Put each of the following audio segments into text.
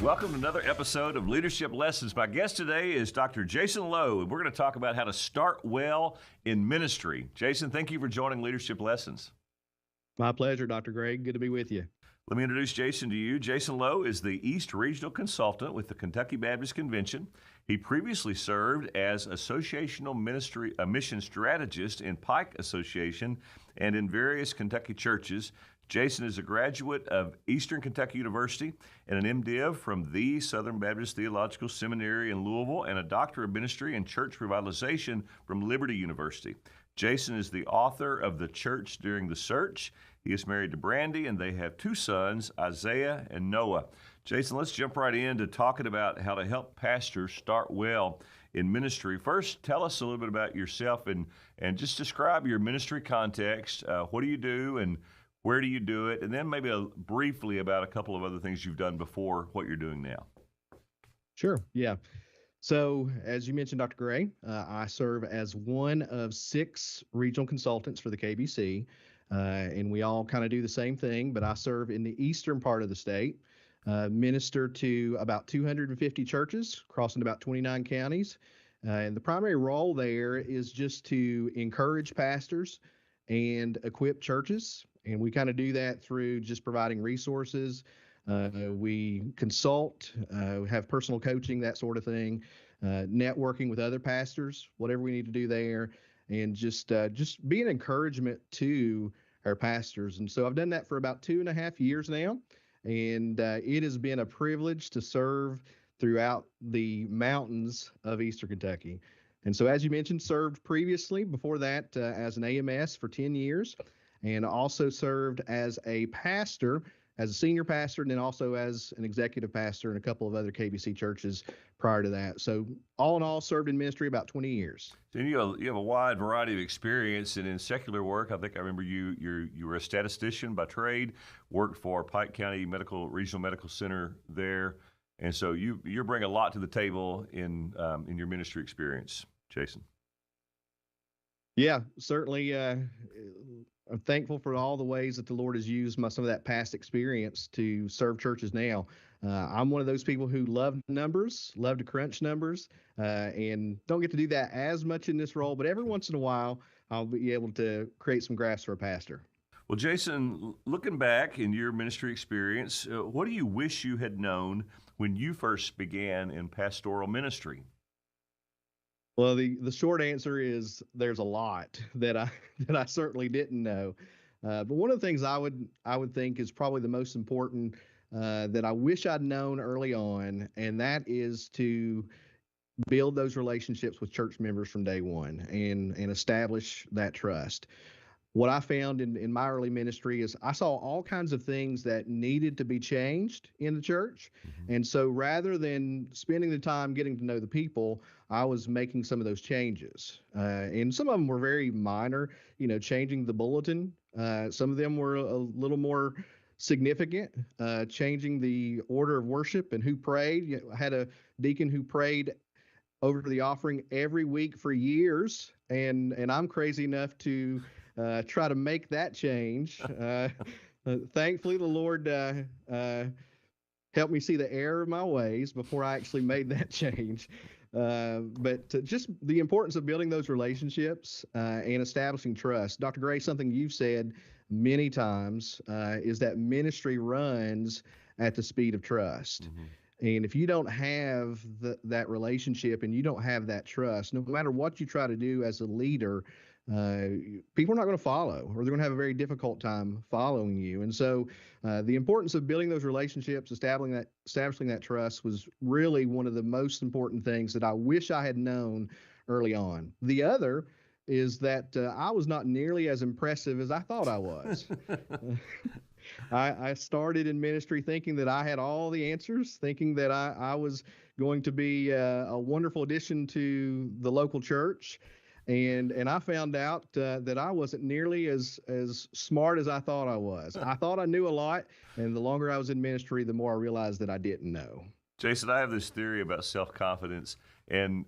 Welcome to another episode of Leadership Lessons. My guest today is Dr. Jason Lowe, and we're going to talk about how to start well in ministry. Jason, thank you for joining Leadership Lessons. My pleasure, Dr. Greg. Good to be with you. Let me introduce Jason to you. Jason Lowe is the East Regional Consultant with the Kentucky Baptist Convention. He previously served as Associational Mission Strategist in Pike Association and in various Kentucky churches. Jason is a graduate of Eastern Kentucky University and an MDiv from the Southern Baptist Theological Seminary in Louisville and a Doctor of Ministry and Church Revitalization from Liberty University. Jason is the author of The Church During the Search. He is married to Brandy, and they have two sons, Isaiah and Noah. Jason, let's jump right into talking about how to help pastors start well in ministry. First, tell us a little bit about yourself and just describe your ministry context. What do you do and where do you do it? And then maybe briefly about a couple of other things you've done before what you're doing now. Sure, yeah. So as you mentioned, Dr. Gray, I serve as one of 6 regional consultants for the KBC, and we all kind of do the same thing, but I serve in the eastern part of the state, minister to about 250 churches, crossing about 29 counties. And the primary role there is just to encourage pastors and equip churches. And we kind of do that through just providing resources. We consult, have personal coaching, that sort of thing, networking with other pastors, whatever we need to do there, and just be an encouragement to our pastors. And so I've done that for about 2.5 years now, and it has been a privilege to serve throughout the mountains of Eastern Kentucky. And so, as you mentioned, served previously before that as an AMS for 10 years. And also served as a pastor, as a senior pastor, and then also as an executive pastor in a couple of other KBC churches prior to that. So all in all, served in ministry about 20 years. So you have a wide variety of experience, and in secular work, I think I remember you were a statistician by trade, worked for Pike County Regional Medical Center there, and so you bring a lot to the table in your ministry experience, Jason. Yeah, certainly. I'm thankful for all the ways that the Lord has used some of that past experience to serve churches now. I'm one of those people who love numbers, love to crunch numbers, and don't get to do that as much in this role, but every once in a while, I'll be able to create some graphs for a pastor. Well, Jason, looking back in your ministry experience, what do you wish you had known when you first began in pastoral ministry? Well, the short answer is there's a lot that I certainly didn't know. But one of the things I would think is probably the most important that I wish I'd known early on, and that is to build those relationships with church members from day one and establish that trust. What I found in my early ministry is I saw all kinds of things that needed to be changed in the church. Mm-hmm. And so rather than spending the time getting to know the people, I was making some of those changes. And some of them were very minor, changing the bulletin. Some of them were a little more significant, changing the order of worship and who prayed. I had a deacon who prayed over the offering every week for years, and I'm crazy enough to try to make that change. Thankfully, the Lord helped me see the error of my ways before I actually made that change. But just the importance of building those relationships and establishing trust. Dr. Gray, something you've said many times is that ministry runs at the speed of trust. Mm-hmm. And if you don't have that relationship and you don't have that trust, no matter what you try to do as a leader, people are not going to follow, or they're going to have a very difficult time following you. And so the importance of building those relationships, establishing that trust was really one of the most important things that I wish I had known early on. The other is that I was not nearly as impressive as I thought I was. I started in ministry thinking that I had all the answers, thinking that I was going to be a wonderful addition to the local church. And I found out that I wasn't nearly as smart as I thought I was. I thought I knew a lot, and the longer I was in ministry, the more I realized that I didn't know. Jason, I have this theory about self-confidence, and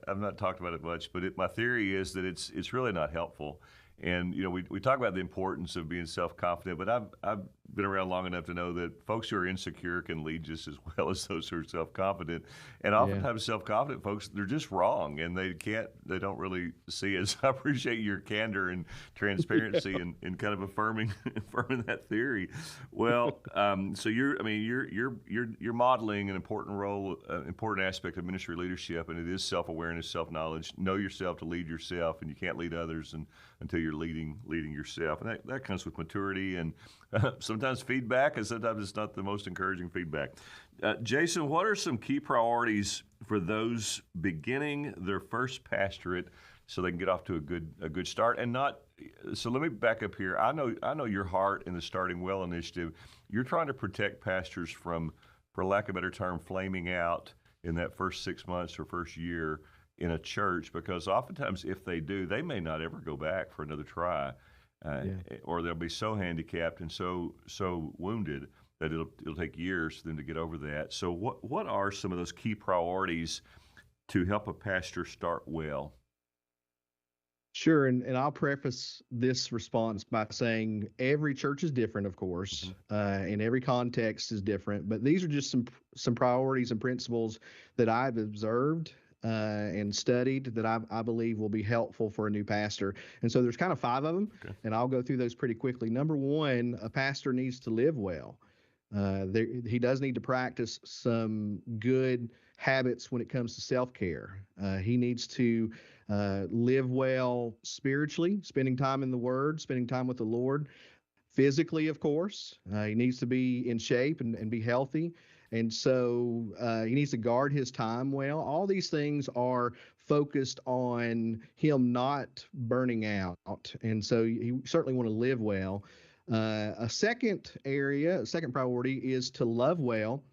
I've not talked about it much, but my theory is that it's really not helpful. And we talk about the importance of being self-confident, but I've been around long enough to know that folks who are insecure can lead just as well as those who are self-confident. And Yeah. oftentimes self-confident folks, they're just wrong and they don't really see it. So I appreciate your candor and transparency and kind of affirming that theory. Well, so you're modeling an important role, important aspect of ministry leadership, and it is self-awareness, self-knowledge. Know yourself to lead yourself, and you can't lead others until you're leading yourself. And that comes with maturity and sometimes feedback, and sometimes it's not the most encouraging feedback. Jason, what are some key priorities for those beginning their first pastorate so they can get off to a good start and not? So let me back up here. I know your heart in the Starting Well initiative. You're trying to protect pastors from, for lack of a better term, flaming out in that first 6 months or first year in a church, because oftentimes if they do, they may not ever go back for another try, or they'll be so handicapped and so wounded that it'll take years for them to get over that. So what are some of those key priorities to help a pastor start well? Sure, and I'll preface this response by saying every church is different, of course, and every context is different. But these are just some priorities and principles that I've observed and studied that I believe will be helpful for a new pastor. And so there's kind of 5 of them, and I'll go through those pretty quickly. Number 1, a pastor needs to live well. He does need to practice some good habits when it comes to self-care. He needs to live well spiritually, spending time in the Word, spending time with the Lord. Physically, of course, he needs to be in shape and be healthy. And so he needs to guard his time well. All these things are focused on him not burning out. And so you certainly want to live well. A second priority is to love well.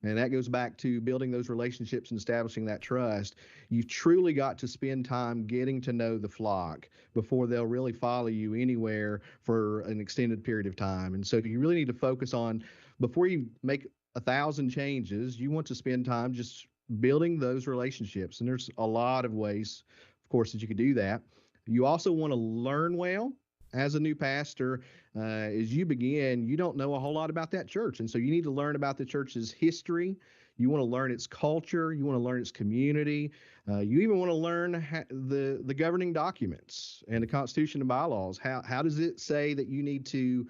And that goes back to building those relationships and establishing that trust. You've truly got to spend time getting to know the flock before they'll really follow you anywhere for an extended period of time. And so you really need to focus on, before you make 1,000 changes, you want to spend time just building those relationships. And there's a lot of ways, of course, that you could do that. You also want to learn well. As a new pastor, as you begin, you don't know a whole lot about that church. And so you need to learn about the church's history. You want to learn its culture. You want to learn its community. You even want to learn the governing documents and the Constitution and bylaws. How does it say that you need to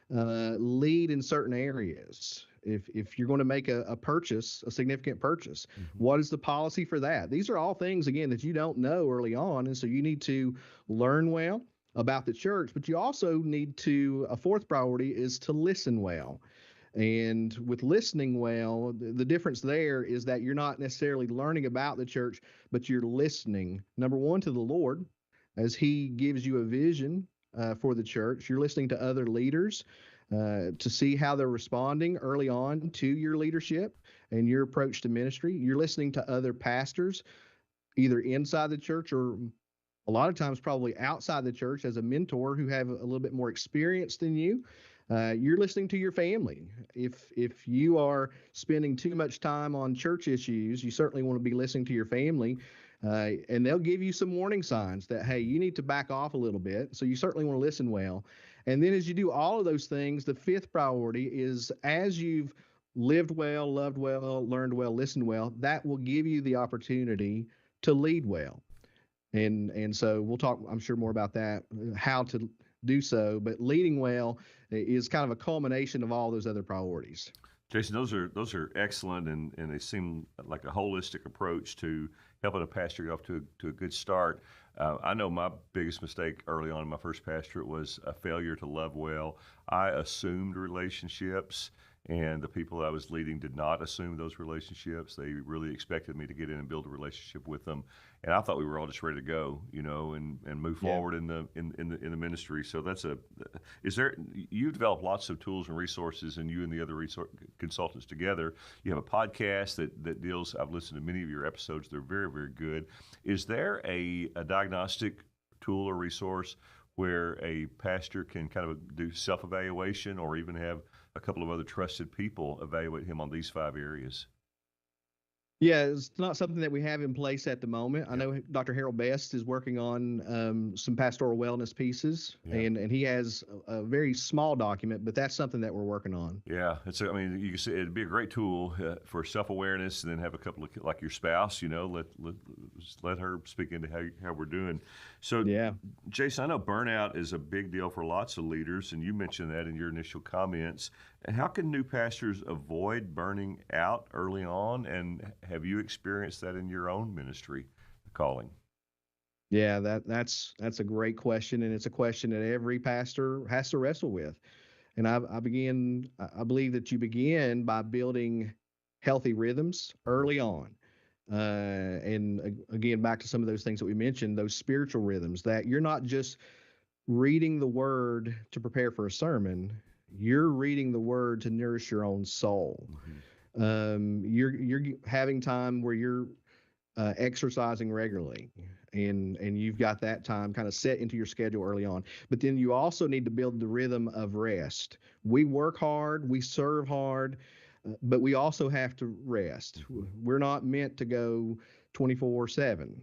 lead in certain areas? If you're going to make a purchase, a significant purchase, what is the policy for that? These are all things, again, that you don't know early on. And so you need to learn well about the church, but you also need to, a fourth priority is to listen well. And with listening well, the difference there is that you're not necessarily learning about the church, but you're listening, number 1, to the Lord as he gives you a vision for the church. You're listening to other leaders to see how they're responding early on to your leadership and your approach to ministry. You're listening to other pastors, either inside the church or a lot of times probably outside the church as a mentor who have a little bit more experience than you. You're listening to your family. If you are spending too much time on church issues, you certainly want to be listening to your family, and they'll give you some warning signs that, hey, you need to back off a little bit. So you certainly want to listen well. And then as you do all of those things, the 5th priority is, as you've lived well, loved well, learned well, listened well, that will give you the opportunity to lead well. And so we'll talk, I'm sure, more about that, how to do so. But leading well is kind of a culmination of all those other priorities. Jason, those are excellent, and they seem like a holistic approach to helping a pastor get off to a good start. I know my biggest mistake early on in my first pastorate was a failure to love well. I assumed relationships, and the people I was leading did not assume those relationships. They really expected me to get in and build a relationship with them, and I thought we were all just ready to go, and move forward in the ministry. So you develop lots of tools and resources, and you and the other consultants together. You have a podcast that deals. I've listened to many of your episodes. They're very, very good. Is there a diagnostic tool or resource where a pastor can kind of do self-evaluation, or even have a couple of other trusted people evaluate him on these 5 areas? Yeah, it's not something that we have in place at the moment. I Yeah. know Dr. Harold Best is working on some pastoral wellness pieces, Yeah. and he has a very small document, but that's something that we're working on. Yeah, I mean, you can see it'd be a great tool for self awareness, and then have a couple of like your spouse, let her speak into how we're doing. So, Yeah. Jason, I know burnout is a big deal for lots of leaders, and you mentioned that in your initial comments. And how can new pastors avoid burning out early on? And have you experienced that in your own ministry calling? Yeah, that's a great question, and it's a question that every pastor has to wrestle with. And I believe that you begin by building healthy rhythms early on. Again, back to some of those things that we mentioned, those spiritual rhythms, that you're not just reading the word to prepare for a sermon, you're reading the word to nourish your own soul. Mm-hmm. You're having time where you're exercising regularly, and you've got that time kind of set into your schedule early on. But then you also need to build the rhythm of rest. We work hard, we serve hard, but we also have to rest. Mm-hmm. We're not meant to go 24/7.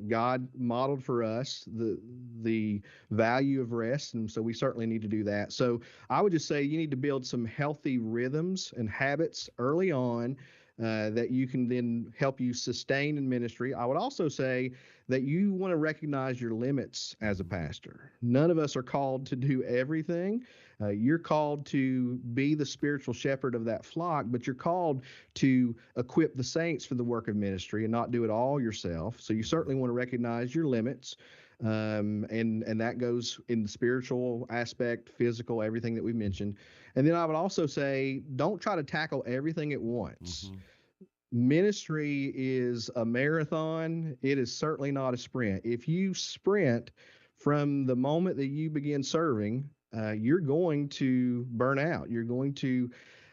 God modeled for us the value of rest, and so we certainly need to do that. So I would just say you need to build some healthy rhythms and habits early on that you can then help you sustain in ministry. I would also say that you want to recognize your limits as a pastor. None of us are called to do everything. You're called to be the spiritual shepherd of that flock, but you're called to equip the saints for the work of ministry and not do it all yourself. So you certainly want to recognize your limits. And that goes in the spiritual aspect, physical, everything that we mentioned. And then I would also say, don't try to tackle everything at once. Mm-hmm. Ministry is a marathon. It is certainly not a sprint. If you sprint from the moment that you begin serving, you're going to burn out. You're going to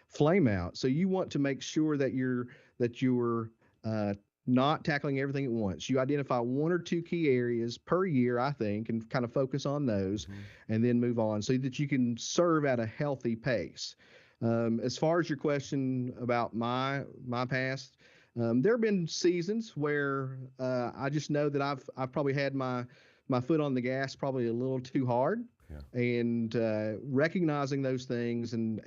flame out. So you want to make sure that you're uh, not tackling everything at once. You identify one or two key areas per year, I think, and kind of focus on those, Mm-hmm. and then move on so that you can serve at a healthy pace. As far as your question about my past, there have been seasons where I just know that I've probably had my foot on the gas probably a little too hard, Yeah. and recognizing those things and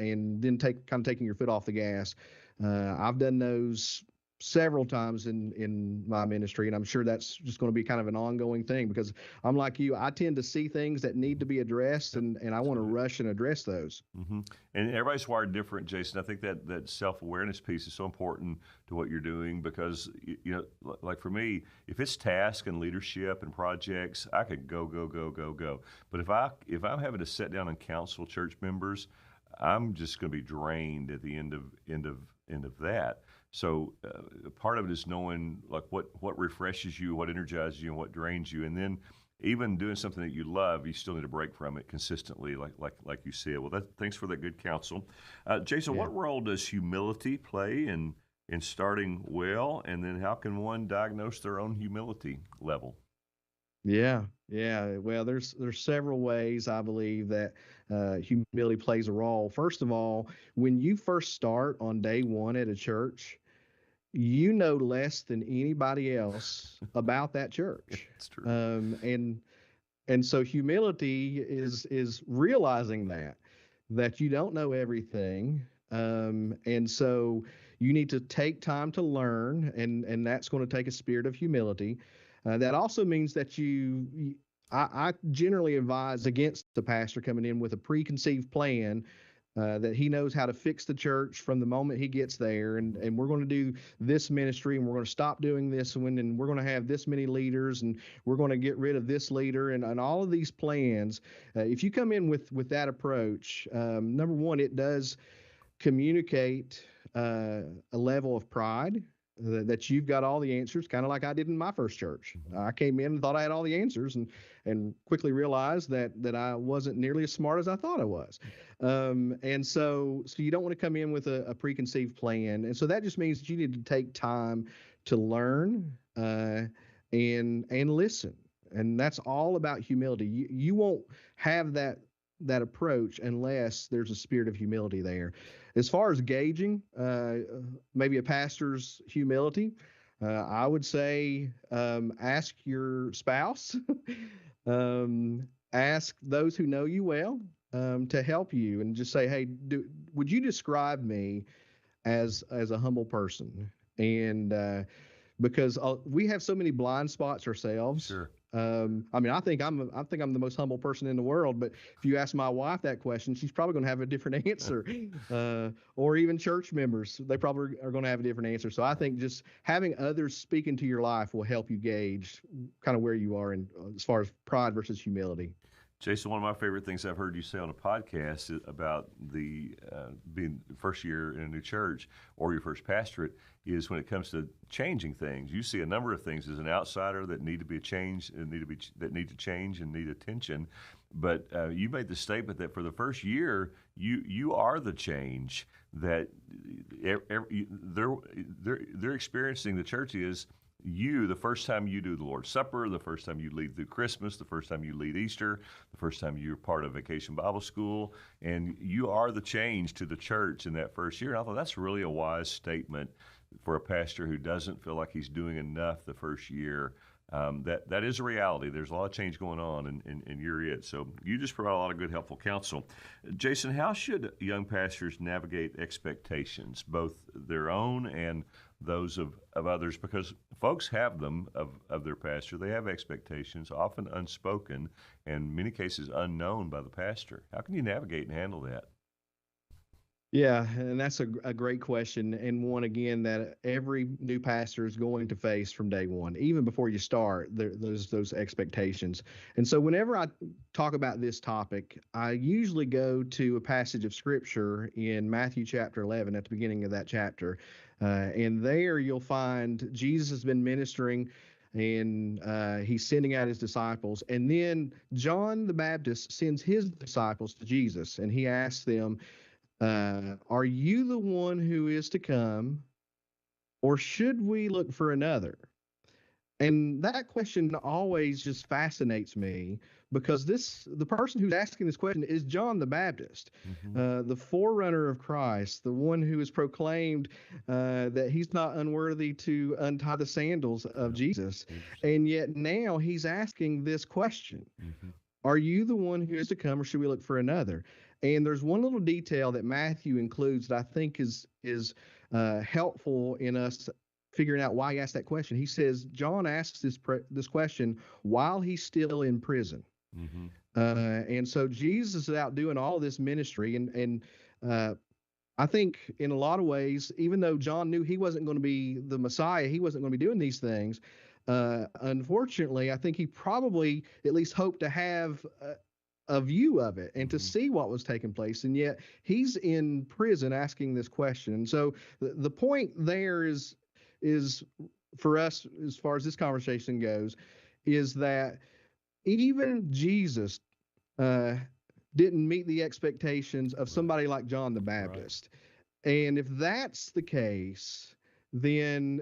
then taking your foot off the gas. I've done those several times in my ministry, and I'm sure that's just going to be kind of an ongoing thing because I'm like you. I tend to see things that need to be addressed, Yep. and I That's want to good. rush and address those. Mm-hmm. And everybody's wired different, Jason. I think that self awareness piece is so important to what you're doing because like for me, if it's task and leadership and projects, I could go go go go go. But if I'm having to sit down and counsel church members, I'm just going to be drained at the end of that. So part of it is knowing like what refreshes you, what energizes you, and what drains you, and then even doing something that you love, you still need a break from it consistently, like you said. Well, thanks for that good counsel, Jason. Yeah. What role does humility play in starting well, and then how can one diagnose their own humility level? Yeah, yeah. Well, there's several ways I believe that humility plays a role. First of all, when you first start on day one at a church, you know less than anybody else about that church, It's true. and so humility is realizing that you don't know everything, and so you need to take time to learn, and that's going to take a spirit of humility. That also means that I generally advise against the pastor coming in with a preconceived plan that he knows how to fix the church from the moment he gets there. And we're going to do this ministry and we're going to stop doing this one and we're going to have this many leaders and we're going to get rid of this leader and all of these plans. If you come in with that approach, number one, it does communicate a level of pride that you've got all the answers, kind of like I did in my first church. Mm-hmm. I came in and thought I had all the answers, and quickly realized that I wasn't nearly as smart as I thought I was. And so you don't want to come in with a preconceived plan, and so that just means that you need to take time to learn and listen, and that's all about humility. You won't have that that approach unless there's a spirit of humility there. As far as gauging maybe a pastor's humility, I would say ask your spouse, ask those who know you well to help you, and just say, "Hey, would you describe me as a humble person?" And because we have so many blind spots ourselves. Sure. I mean, I think I'm the most humble person in the world, but if you ask my wife that question, she's probably going to have a different answer. Or even church members, they probably are going to have a different answer. So I think just having others speak into your life will help you gauge kind of where you are in as far as pride versus humility. Jason, one of my favorite things I've heard you say on a podcast about the being first year in a new church or your first pastorate is when it comes to changing things. You see a number of things as an outsider that need to be changed and that need to change and need attention. But you made the statement that for the first year, you are the change that they're experiencing. The church is you the first time you do the Lord's Supper, the first time you lead through Christmas, the first time you lead Easter, the first time you're part of Vacation Bible School, and you are the change to the church in that first year. And I thought that's really a wise statement for a pastor who doesn't feel like he's doing enough the first year. That is a reality. There's a lot of change going on, and you're it. So you just provide a lot of good, helpful counsel. Jason, how should young pastors navigate expectations, both their own and those of others? Because folks have them of their pastor. They have expectations, often unspoken, and in many cases unknown by the pastor. How can you navigate and handle that? Yeah, and that's a great question, and one again that every new pastor is going to face from day one, even before you start. There's those expectations, and so whenever I talk about this topic, I usually go to a passage of scripture in Matthew chapter 11 at the beginning of that chapter, and there you'll find Jesus has been ministering. And he's sending out his disciples, and then John the Baptist sends his disciples to Jesus, and he asks them, are you the one who is to come, or should we look for another? And that question always just fascinates me because the person who's asking this question is John the Baptist, the forerunner of Christ, the one who has proclaimed that he's not unworthy to untie the sandals of Jesus. And yet now he's asking this question. Are you the one who is to come, or should we look for another? And there's one little detail that Matthew includes that I think is helpful in us figuring out why he asked that question. He says John asks this question while he's still in prison. And so Jesus is out doing all this ministry, and I think in a lot of ways, even though John knew he wasn't going to be the Messiah, he wasn't going to be doing these things. Unfortunately, I think he probably at least hoped to have a view of it and to see what was taking place. And yet he's in prison asking this question. And so the point there is for us, as far as this conversation goes, is that even Jesus didn't meet the expectations of somebody like John the Baptist. Right. And if that's the case, then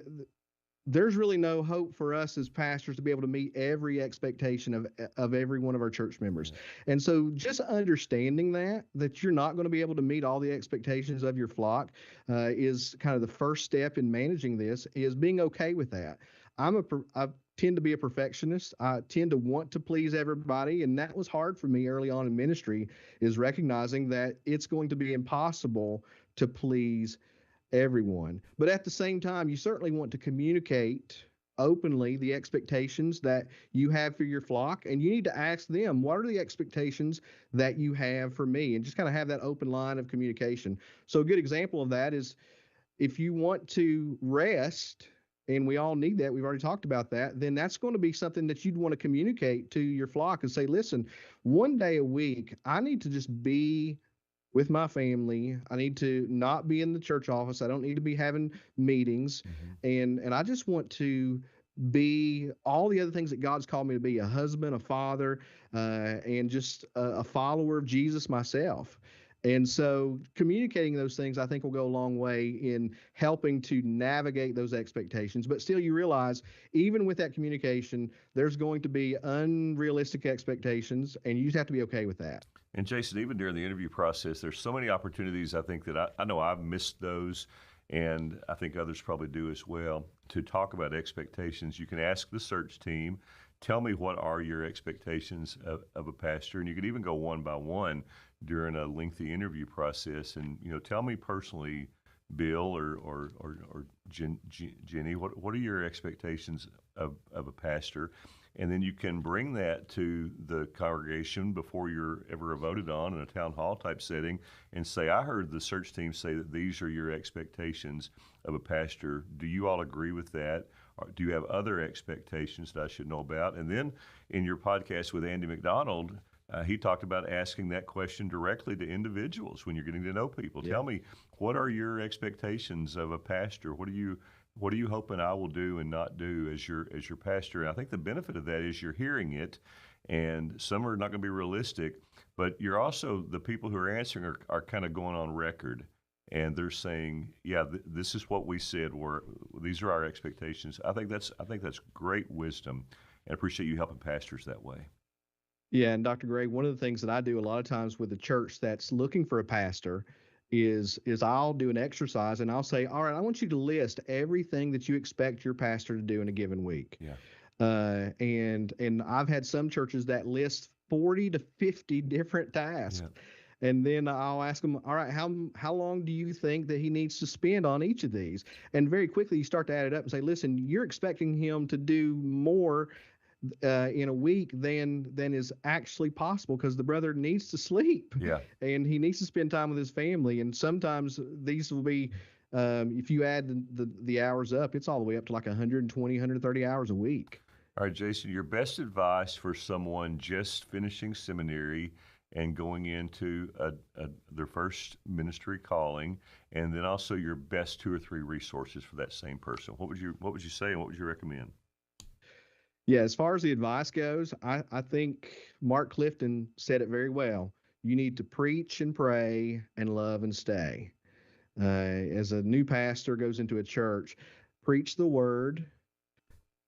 there's really no hope for us as pastors to be able to meet every expectation of every one of our church members. And so just understanding that you're not going to be able to meet all the expectations of your flock is kind of the first step in managing this, is being okay with that. I tend to be a perfectionist. I tend to want to please everybody. And that was hard for me early on in ministry, is recognizing that it's going to be impossible to please everyone. But at the same time, you certainly want to communicate openly the expectations that you have for your flock, and you need to ask them, what are the expectations that you have for me? And just kind of have that open line of communication. So a good example of that is if you want to rest, and we all need that, we've already talked about that, then that's going to be something that you'd want to communicate to your flock and say, listen, one day a week, I need to just be with my family. I need to not be in the church office. I don't need to be having meetings. And I just want to be all the other things that God's called me to be: a husband, a father, and just a follower of Jesus myself. And so communicating those things, I think, will go a long way in helping to navigate those expectations. But still, you realize, even with that communication, there's going to be unrealistic expectations, and you just have to be okay with that. And Jason, even during the interview process, there's so many opportunities. I think that I know I've missed those, and I think others probably do as well. To talk about expectations, you can ask the search team, "Tell me what are your expectations of a pastor," and you could even go one by one during a lengthy interview process, and tell me personally, Bill or Jenny, what are your expectations of a pastor? And then you can bring that to the congregation before you're ever voted on in a town hall type setting and say, "I heard the search team say that these are your expectations of a pastor. Do you all agree with that? Or do you have other expectations that I should know about?" And then in your podcast with Andy McDonald, he talked about asking that question directly to individuals when you're getting to know people. Yeah. Tell me, what are your expectations of a pastor? What are you hoping I will do and not do as your pastor? And I think the benefit of that is you're hearing it, and some are not going to be realistic, but you're also, the people who are answering are kind of going on record, and they're saying, "Yeah, this is what we said. These are our expectations." I think that's great wisdom, and I appreciate you helping pastors that way. Yeah, and Dr. Gray, one of the things that I do a lot of times with a church that's looking for a pastor is I'll do an exercise and I'll say, "All right, I want you to list everything that you expect your pastor to do in a given week." Yeah. And I've had some churches that list 40 to 50 different tasks. Yeah. And then I'll ask them, "All right, how long do you think that he needs to spend on each of these?" And very quickly you start to add it up and say, "Listen, you're expecting him to do more in a week than is actually possible, because the brother needs to sleep." Yeah. And he needs to spend time with his family. And sometimes these will be, if you add the hours up, it's all the way up to like 120, 130 hours a week. All right, Jason, your best advice for someone just finishing seminary and going into their first ministry calling, and then also your best 2 or 3 resources for that same person. What would you say, and what would you recommend? Yeah, as far as the advice goes, I think Mark Clifton said it very well. You need to preach and pray and love and stay. As a new pastor goes into a church, preach the word,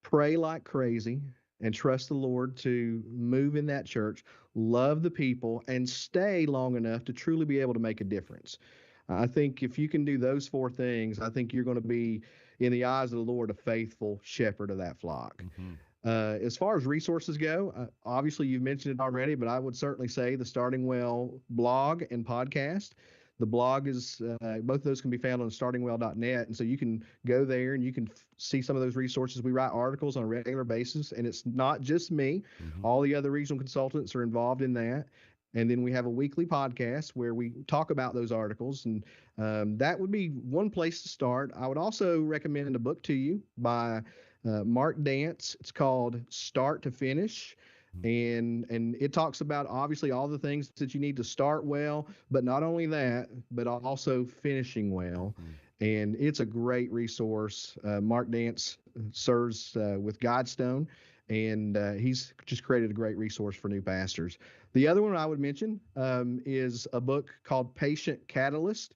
pray like crazy, and trust the Lord to move in that church, love the people, and stay long enough to truly be able to make a difference. I think if you can do those 4 things, I think you're going to be, in the eyes of the Lord, a faithful shepherd of that flock. Mm-hmm. As far as resources go, obviously you've mentioned it already, but I would certainly say the Starting Well blog and podcast. The blog is, both of those can be found on startingwell.net. And so you can go there and you can see some of those resources. We write articles on a regular basis, and it's not just me. Mm-hmm. All the other regional consultants are involved in that. And then we have a weekly podcast where we talk about those articles. And that would be one place to start. I would also recommend a book to you by Mark Dance. It's called Start to Finish. And it talks about obviously all the things that you need to start well, but not only that, but also finishing well. And it's a great resource. Mark Dance serves with Godstone, and he's just created a great resource for new pastors. The other one I would mention is a book called Patient Catalyst.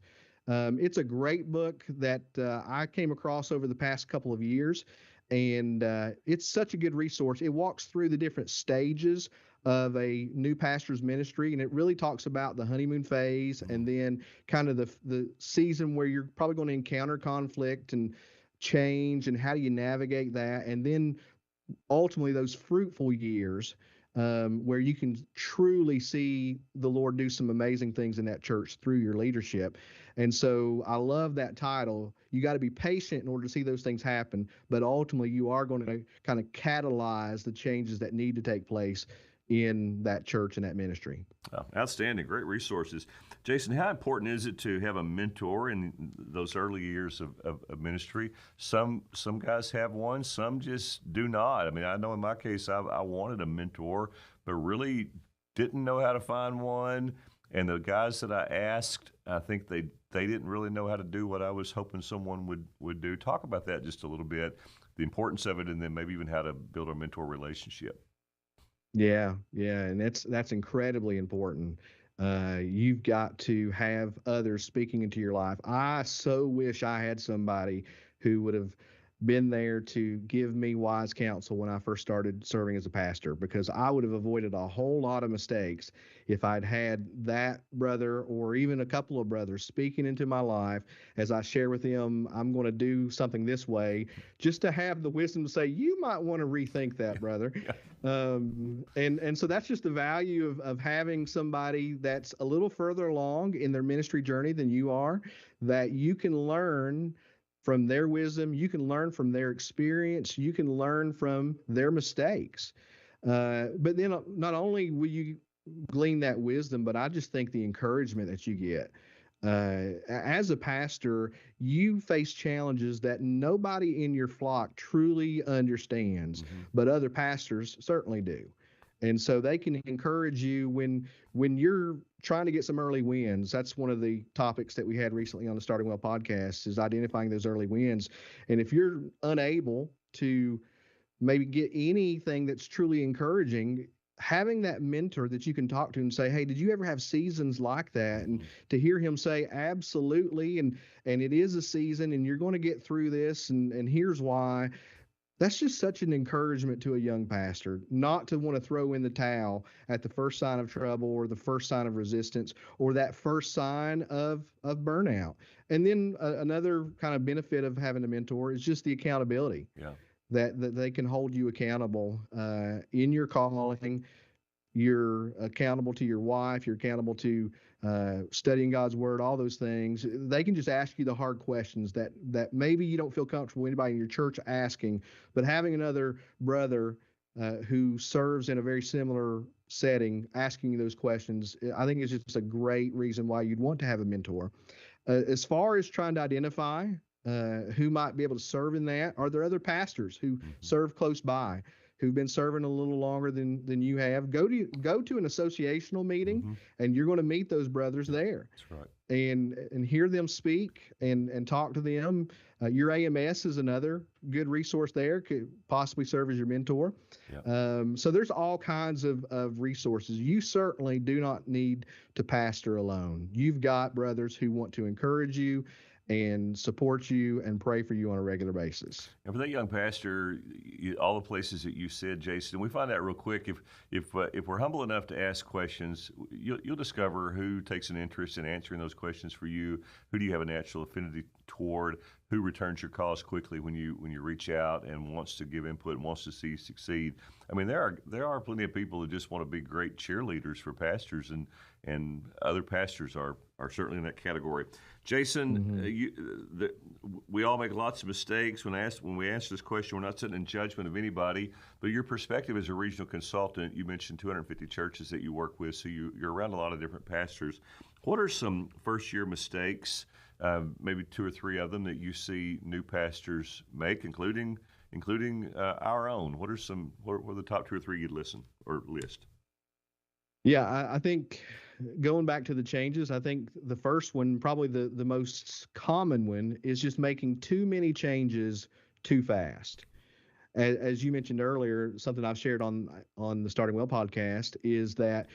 It's a great book that I came across over the past couple of years. And it's such a good resource. It walks through the different stages of a new pastor's ministry, and it really talks about the honeymoon phase, and then kind of the season where you're probably going to encounter conflict and change, and how do you navigate that, and then ultimately those fruitful years where you can truly see the Lord do some amazing things in that church through your leadership. And so I love that title. You got to be patient in order to see those things happen, but ultimately you are going to kind of catalyze the changes that need to take place in that church and that ministry. Oh, outstanding. Great resources. Jason, how important is it to have a mentor in those early years of ministry? Some guys have one, some just do not. I mean, I know in my case, I wanted a mentor, but really didn't know how to find one. And the guys that I asked, I think they didn't really know how to do what I was hoping someone would do. Talk about that just a little bit, the importance of it, and then maybe even how to build a mentor relationship. Yeah, and that's incredibly important. You've got to have others speaking into your life. I so wish I had somebody who would have been there to give me wise counsel when I first started serving as a pastor, because I would have avoided a whole lot of mistakes if I'd had that brother or even a couple of brothers speaking into my life as I share with them, I'm going to do something this way, just to have the wisdom to say, you might want to rethink that, brother. And so that's just the value of having somebody that's a little further along in their ministry journey than you are, that you can learn from their wisdom, you can learn from their experience, you can learn from their mistakes. But then not only will you glean that wisdom, but I just think the encouragement that you get. As a pastor, you face challenges that nobody in your flock truly understands, but other pastors certainly do. And so they can encourage you when you're trying to get some early wins. That's one of the topics that we had recently on the Starting Well podcast, is identifying those early wins. And if you're unable to maybe get anything that's truly encouraging, having that mentor that you can talk to and say, hey, did you ever have seasons like that? And to hear him say, absolutely, and it is a season, and you're going to get through this, and here's why. That's just such an encouragement to a young pastor, not to want to throw in the towel at the first sign of trouble or the first sign of resistance or that first sign of burnout. And then another kind of benefit of having a mentor is just the accountability. Yeah. That they can hold you accountable in your calling. You're accountable to your wife. You're accountable to studying God's word, all those things. They can just ask you the hard questions that maybe you don't feel comfortable with anybody in your church asking, but having another brother who serves in a very similar setting asking you those questions, I think is just a great reason why you'd want to have a mentor. As far as trying to identify who might be able to serve in that, are there other pastors who serve close by, who've been serving a little longer than you have? Go to an associational meeting, and you're going to meet those brothers there. That's right. And hear them speak and talk to them. Your AMS is another good resource there, could possibly serve as your mentor. Yeah. So there's all kinds of resources. You certainly do not need to pastor alone. You've got brothers who want to encourage you and support you and pray for you on a regular basis. And for that young pastor, all the places that you said, Jason, we find out real quick, if we're humble enough to ask questions, you'll discover who takes an interest in answering those questions for you. Who do you have a natural affinity toward? Who returns your calls quickly when you reach out and wants to give input and wants to see you succeed? I mean, there are plenty of people that just want to be great cheerleaders for pastors, and other pastors are certainly in that category. Jason, we all make lots of mistakes. When we ask this question, we're not sitting in judgment of anybody, but your perspective as a regional consultant, you mentioned 250 churches that you work with, so you're around a lot of different pastors. What are some first-year mistakes, maybe two or three of them, that you see new pastors make, including our own? What are the top two or three you'd list? Yeah, I think going back to the changes, I think the first one, probably the most common one, is just making too many changes too fast. As you mentioned earlier, something I've shared on the Starting Well podcast is that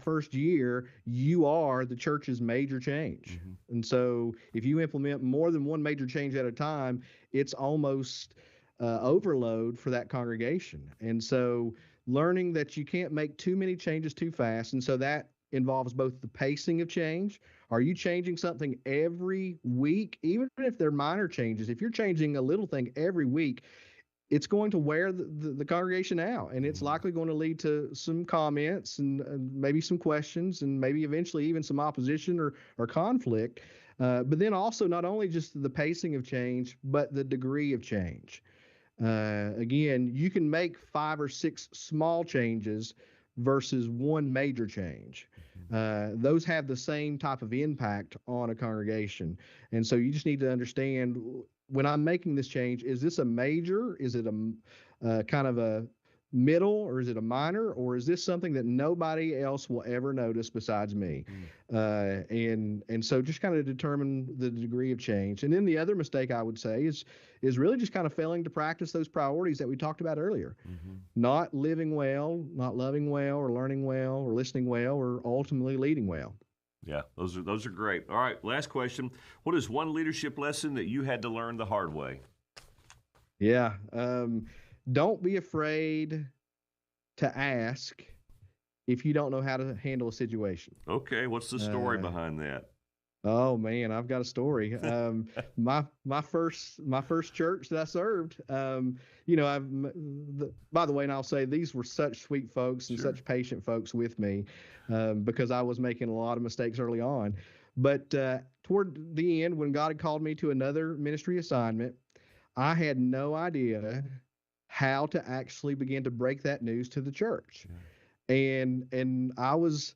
first year, you are the church's major change. And so if you implement more than one major change at a time, it's almost overload for that congregation. And so learning that you can't make too many changes too fast. And so that involves both the pacing of change. Are you changing something every week? Even if they're minor changes, if you're changing a little thing every week, it's going to wear the congregation out, and it's likely going to lead to some comments and maybe some questions and maybe eventually even some opposition or conflict. But then also not only just the pacing of change, but the degree of change. Again, you can make 5 or 6 small changes versus one major change. Those have the same type of impact on a congregation. And so you just need to understand, when I'm making this change, is this a major? Is it a kind of a middle, or is it a minor, or is this something that nobody else will ever notice besides me? And so just kind of determine the degree of change. And then the other mistake I would say is really just kind of failing to practice those priorities that we talked about earlier. Not living well, not loving well, or learning well, or listening well, or ultimately leading well. Yeah, those are great. All right, last question. What is one leadership lesson that you had to learn the hard way? Yeah. Don't be afraid to ask if you don't know how to handle a situation. Okay, what's the story Uh, behind that? oh man, I've got a story. My first church that I served, by the way, and I'll say these were such sweet folks and Sure. such patient folks with me, because I was making a lot of mistakes early on. But toward the end, when God had called me to another ministry assignment, I had no idea how to actually begin to break that news to the church. Yeah. And I was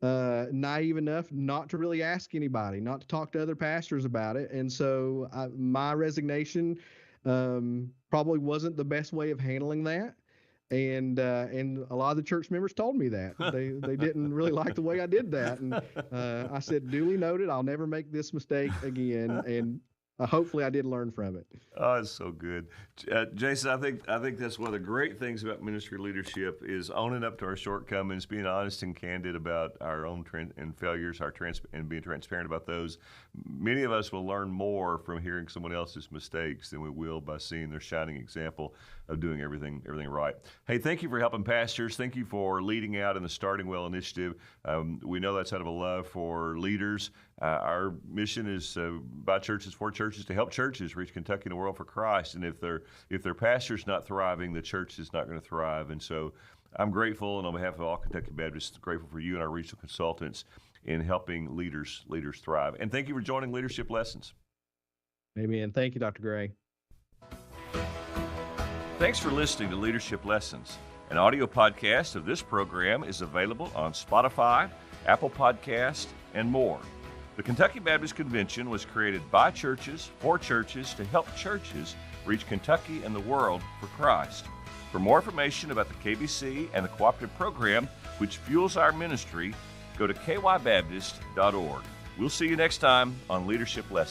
naive enough not to really ask anybody, not to talk to other pastors about it. And so my resignation probably wasn't the best way of handling that. And a lot of the church members told me that they didn't really like the way I did that. And I said, duly noted. I'll never make this mistake again. And hopefully, I did learn from it. Oh, it's so good, Jason. I think that's one of the great things about ministry leadership is owning up to our shortcomings, being honest and candid about our own and failures, and being transparent about those. Many of us will learn more from hearing someone else's mistakes than we will by seeing their shining example of doing everything right. Hey, thank you for helping pastors. Thank you for leading out in the Starting Well initiative. We know that's out of a love for leaders. Our mission is by churches for churches to help churches reach Kentucky and the world for Christ. And if their pastor's not thriving, the church is not going to thrive. And so I'm grateful, and on behalf of all Kentucky Baptists, grateful for you and our regional consultants in helping leaders thrive. And thank you for joining Leadership Lessons. Amen. Thank you, Dr. Gray. Thanks for listening to Leadership Lessons. An audio podcast of this program is available on Spotify, Apple Podcast, and more. The Kentucky Baptist Convention was created by churches for churches to help churches reach Kentucky and the world for Christ. For more information about the KBC and the cooperative program, which fuels our ministry, go to kybaptist.org. We'll see you next time on Leadership Lessons.